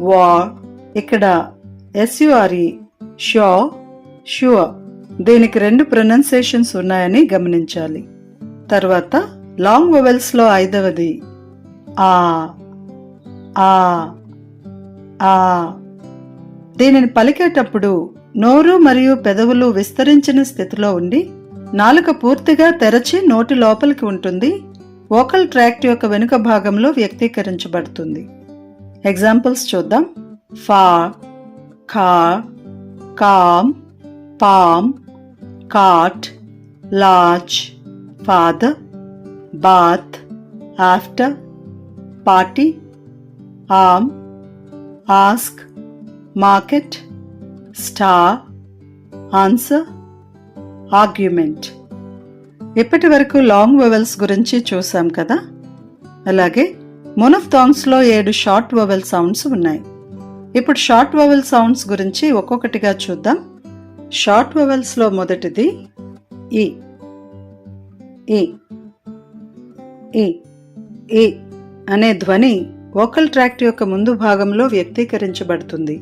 war. ఇక్కడ SURE, షో, షూర్. దీనికి 2 ప్రొనౌన్సియేషన్స్ ఉన్నాయని గమనించాలి. తర్వాత లాంగ్ వొవెల్స్ లో 5వది ఆ ఆ ఆ. దీనిని పలికేటప్పుడు నోరు మరియు పెదవులు విస్తరించిన స్థితిలో ఉండి నాలుక పూర్తిగా తెరచి నోటి లోపలికి ఉంటుంది. వోకల్ ట్రాక్ట్ యొక్క వెనుక భాగంలో వ్యక్తీకరించబడుతుంది. ఎగ్జాంపుల్స్ చూద్దాం. Far, car, calm, palm, cart, large, father, bath, after, party, arm, ask, market, star, answer, argument. ఇప్పటి వరకు లాంగ్ వొవెల్స్ గురించి చూసాం కదా. అలాగే మోనోఫ్థాంగ్స్ లో 7 షార్ట్ వొవెల్ సౌండ్స్ ఉన్నాయి. ఇప్పుడు షార్ట్ వొవెల్ సౌండ్స్ గురించి ఒక్కొక్కటిగా చూద్దాం. షార్ట్ వొవెల్స్ లో మొదటిది ఈ. ఈ ఈ ఈ అనే ధ్వని వోకల్ ట్రాక్ట్ యొక్క ముందు భాగంలో వ్యక్తీకరించబడుతుంది.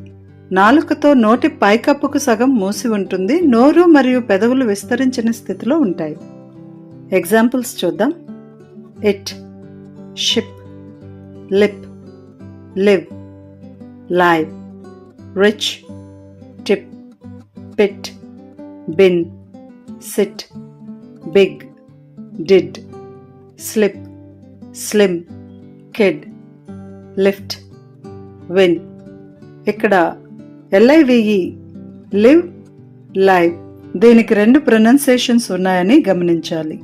నాలుకతో నోటి పైకప్పుకు సగం మూసి ఉంటుంది. నోరు మరియు పెదవులు విస్తరించిన స్థితిలో ఉంటాయి. ఎగ్జాంపుల్స్ చూద్దాం. It, ship, lip, live, live, rich, tip, pit, bin, sit, big, did, slip, slim, kid, lift, win. ఇక్కడ LIVE, లివ్, లైవ్, దీనికి 2 ప్రొనౌన్సియేషన్స్ ఉన్నాయని గమనించాలి.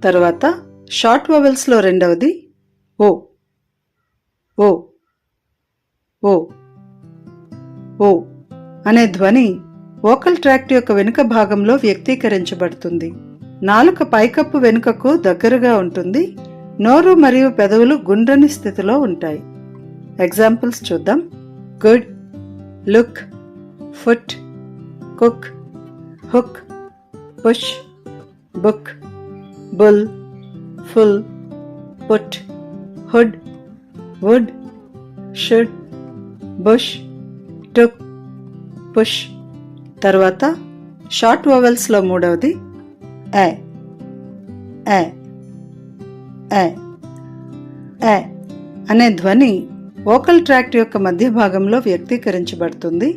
తర్వాత షార్ట్ వొవెల్స్ లో రెండవది ఓ. ఓ ఓ ఓ అనే ధ్వని వోకల్ ట్రాక్ట్ యొక్క వెనుక భాగంలో వ్యక్తీకరించబడుతుంది. నాలుక పైకప్పు వెనుకకు దగ్గరగా ఉంటుంది. నోరు మరియు పెదవులు గుండ్రని స్థితిలో ఉంటాయి. ఎగ్జాంపుల్స్ చూద్దాం. Good, look, foot, cook, hook, push, book, bull, full, put, hood, wood, should, bush, took, push. తర్వాత షార్ట్ వొవెల్స్ లో మూడవది ఏ. ఏ ఏ ఏ అనే ధ్వని వోకల్ ట్రాక్ట్ యొక్క మధ్య భాగంలో వ్యక్తీకరించబడుతుంది.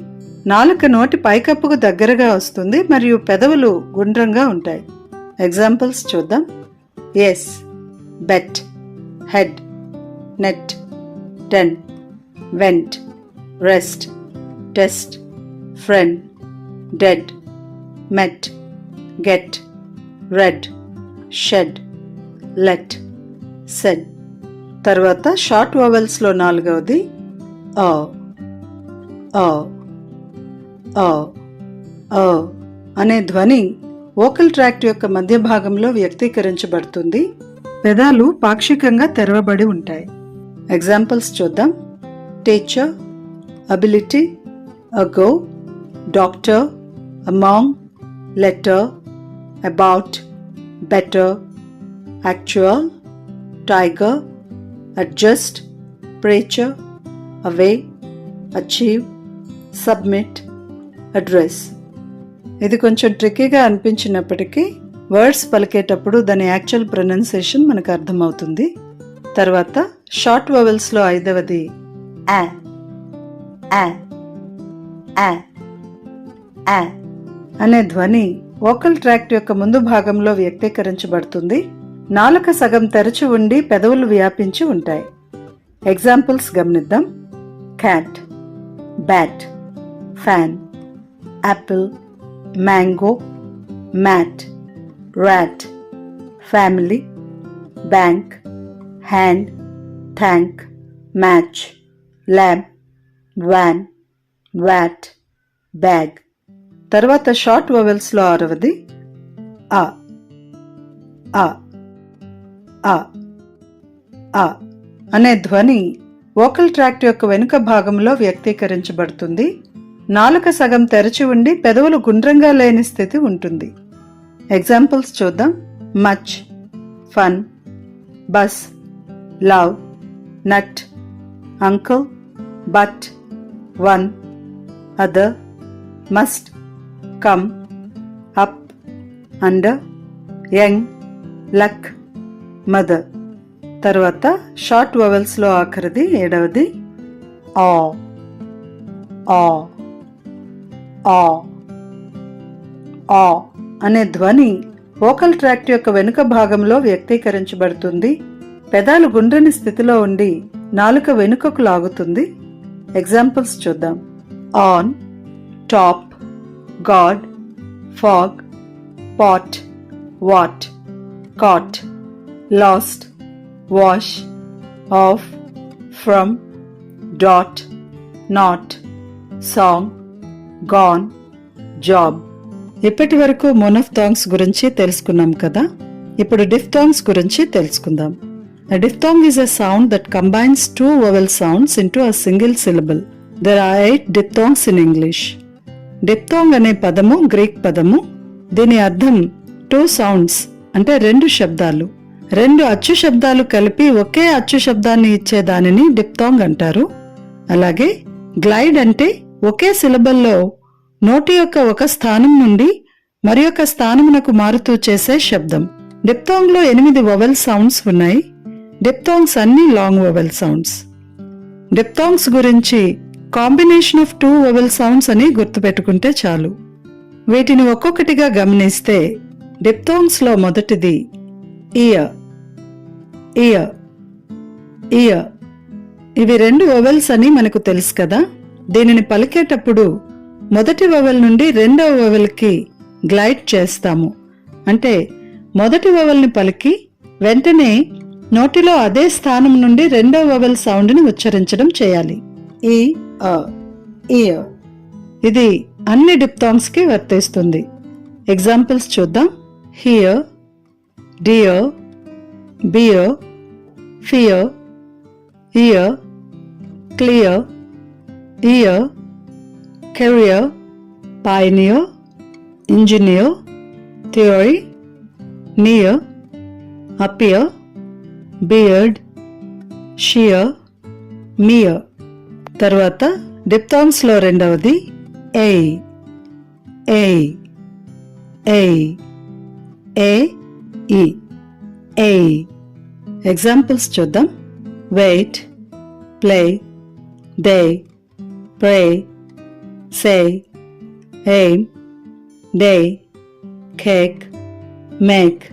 నాలుక నోటి పైకప్పుకు దగ్గరగా వస్తుంది మరియు పెదవులు గుండ్రంగా ఉంటాయి. ఎగ్జాంపుల్స్ చూద్దాం. Yes, bet, head, net, ten, went, rest, test, friend, dead, met, get, red, shed, let, said. తర్వాత షార్ట్ వొవెల్స్ లో నాలుగవది ఆ. ఆ ఆ ఆ అనే ధ్వని వోకల్ ట్రాక్ట్ యొక్క మధ్య భాగంలో వ్యక్తీకరించబడుతుంది. పెదాలు పాక్షికంగా తెరవబడి ఉంటాయి. ఎగ్జాంపుల్స్ చూద్దాం. Teacher, ability, ago, doctor, among, letter, about, better, actual, tiger, adjust, preacher, away, achieve, submit, address. ఇది కొంచెం ట్రిక్కీగా అనిపించినప్పటికీ వర్డ్స్ పలికేటప్పుడు దాని యాక్చువల్ ప్రొనౌన్సియేషన్ మనకు అర్థమవుతుంది. తర్వాత షార్ట్ వొవెల్స్ లో 5వది ఆ. ఆ ఆ ఆ అనే ధ్వని వోకల్ ట్రాక్ట్ యొక్క ముందు భాగంలో వ్యక్తీకరించబడుతుంది. నాలుక సగం తెరచి ఉండి పెదవులు వ్యాపించి ఉంటాయి. ఎగ్జాంపుల్స్ గమనిద్దాం. Cat, bat, fan, apple, mango, mat, rat, family, bank, hand, tank, match, lamp, van, wat, bag. తర్వాత షార్ట్ వొవెల్స్ లో 6వది ఆ. ఆ ఆ ఆ అనే ధ్వని వోకల్ ట్రాక్ట్ యొక్క వెనుక భాగంలో వ్యక్తీకరించబడుతుంది. నాలుక సగం తెరచి ఉండి పెదవులు గుండ్రంగా లేని స్థితి ఉంటుంది. ఎగ్జాంపుల్స్ చూద్దాం. Much, fun, bus, love, nut, uncle, but, one, other, must, come, up, under, young, luck, mother. తర్వాత షార్ట్ వవెల్స్లో ఆఖరిది 7వది ఆ. ఆ ఆ ఆ అనే ధ్వని వోకల్ ట్రాక్ట్ యొక్క వెనుక భాగంలో వ్యక్తీకరించబడుతుంది. పెదాలు గుండ్రని స్థితిలో ఉండి నాలుక వెనుకకు లాగుతుంది. ఎగ్జాంపుల్స్ చూద్దాం. On, top, god, fog, pot, what, cot, lost, wash, off, from, dot, not, song, gone, job. ఇప్పటి వరకు మోనోఫ్థాంగ్స్ గురించి తెలుసుకున్నాం కదా. ఇప్పుడు డిఫ్థాంగ్స్ గురించి తెలుసుకుందాం. A diphthong is a sound that combines two vowel sounds into a single syllable. There are 8 diphthongs in English. Diphthong అనే పదము గ్రీక్ పదము. దీని అర్థం 2 sounds అంటే 2 శబ్దాలు. 2 అచ్చు శబ్దాలు కలిపి ఒకే అచ్చు శబ్దాన్ని ఇచ్చే దానిని డిప్థాంగ్ అంటారు. అలాగే గ్లైడ్ అంటే ఒకే సిలబల్లో నోటి యొక్క ఒక స్థానం నుండి మరి ఒక స్థానమునకు మారుతూ చేసే శబ్దం. డిప్థాంగ్ లో 8 వవెల్ సౌండ్స్ ఉన్నాయి. డిప్థాంగ్స్ అన్ని లాంగ్ వవెల్ సౌండ్స్. డిప్థాంగ్స్ గురించి కాంబినేషన్ ఆఫ్ 2 వవెల్ సౌండ్స్ అని గుర్తుపెట్టుకుంటే చాలు. వీటిని ఒక్కొక్కటిగా గమనిస్తే డిప్థాంగ్స్ లో మొదటిది ఇయర్. ఇయర్ ఇయర్ ఇవి 2 వవెల్స్ అని మనకు తెలుసు కదా. దీనిని పలికేటప్పుడు మొదటి వవెల్ నుండి రెండవ వవెల్కి గ్లైడ్ చేస్తాము. అంటే మొదటి వవెల్ని పలికి వెంటనే నోటిలో అదే స్థానం నుండి రెండవ వవెల్ సౌండ్ని ఉచ్చరించడం చేయాలి. ఈ ఇయర్ ఇది అన్ని డిప్థాంగ్స్ కి వర్తిస్తుంది. ఎగ్జాంపుల్స్ చూద్దాం. Here, dear, beer, fear, ear, clear, year, career, pioneer, engineer, theory, near, appear, beard, shear, mere. తర్వాత డిప్థాంగ్స్ లో రెండవది ఏ. ఏ ఏ ఏ ఈ ఏ. ఎగ్జాంపుల్స్ చూద్దాం. వెయిట్, ప్లే, డే, ప్రే, say, aim, day, cake, make,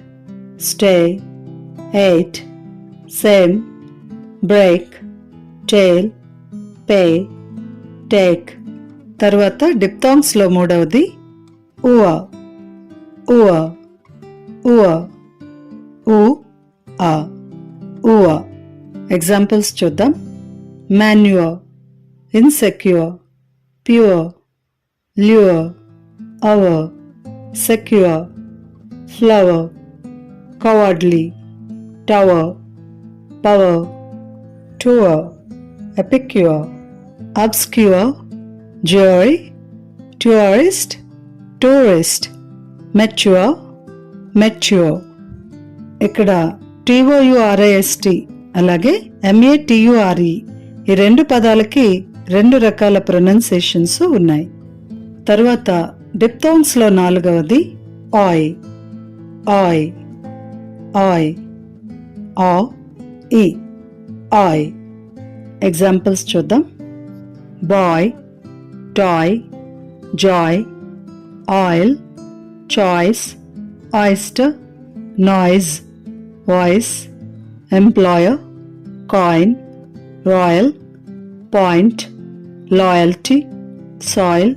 stay, ate, same, break, tail, pay, take. తర్వాత diphthongs లో మూడవది ఉవా. ఉవా ఉవా ఊ ఆ ఉవా. ఎగ్జాంపుల్స్ చూద్దాం. Manure, insecure, pure, lure, hour, secure, flower, cowardly, tower, power, tour, epicure, obscure, jury, tourist, tourist, mature, mature. ఇక్కడ TOURIST అలాగే MATURE ఈ 2 పదాలకి 2 రకాల ప్రొనౌన్సియేషన్స్ ఉన్నాయి. తర్వాత డిప్థాంగ్స్ లో నాలుగవది ఆయ్. ఆయ్ ఆయ్ ఆ ఈ ఆయ్. ఎగ్జాంపుల్స్ చూద్దాం. Boy, toy, joy, oil, choice, oyster, noise, voice, employer, coin, royal, point, loyalty, soil,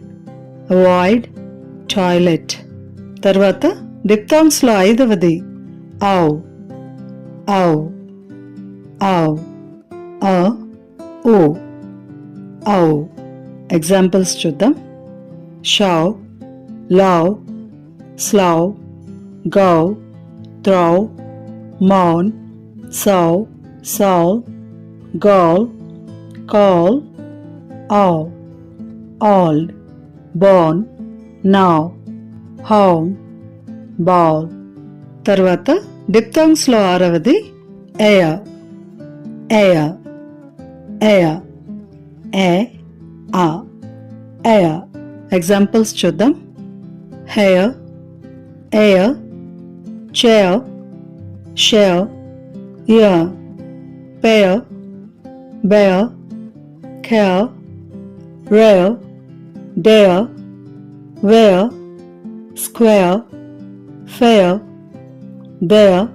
avoid, toilet. తర్వాత డిప్థాంగ్స్ లో ఐదవది ఆవ్. ఆవ్ ఆవ్ ఆ ఓ ఆవ్. ఎగ్జాంపుల్స్ చూద్దాం. షావ్, లావ్, స్లావ్, గౌ, త్రౌ, మౌన్, సౌ, సాల్, గౌల్, call, all, old, born, now, home, ball. తర్వాత డిప్థాంగ్స్ లో ఆరవది ఎయ. ఎయ ఎయ ఏ ఆ ఎయ. ఎగ్జాంపుల్స్ చూద్దాం. hair, air, chair, share, ear, pair, bear, care, rare, dare, where, square, fair, there,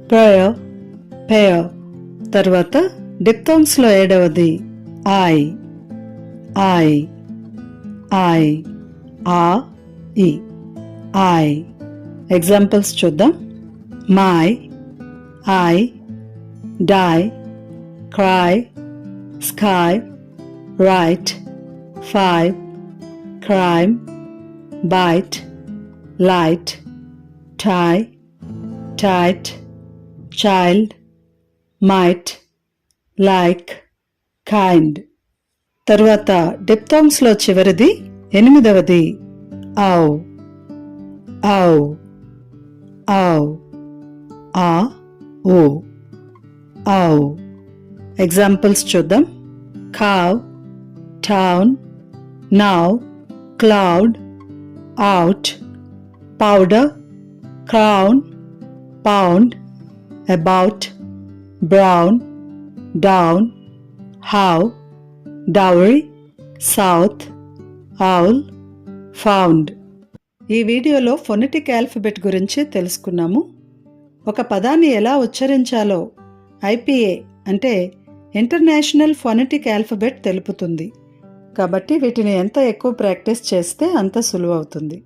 prayer, pair. తర్వాత డిప్థాంగ్స్లో ఏడవది ఐ ఐ ఐ ఆ ఈ ఐ. ఎగ్జాంపుల్స్ చూద్దాం. My, I, die, cry, sky, right, five, crime, bite, light, tie, tight, child, might, like, kind. తరువాత డిప్థాంగ్స్లో చివరిది ఎనిమిదవది ఔ ఔ ఔ ఆ ఓ ఔ. ఎగ్జాంపుల్స్ చూద్దాం. cow, town, now, cloud, out, powder, crown, pound, about, brown, down, how, dowry, south, owl, found. ఈ వీడియోలో ఫొనెటిక్ ఆల్ఫబెట్ గురించి తెలుసుకున్నాము. ఒక పదాన్ని ఎలా ఉచ్చరించాలో ఐపీఏ అంటే ఇంటర్నేషనల్ ఫొనెటిక్ ఆల్ఫబెట్ తెలుపుతుంది. కాబట్టి వీటిని ఎంత ఎక్కువ ప్రాక్టీస్ చేస్తే అంత సులువవుతుంది.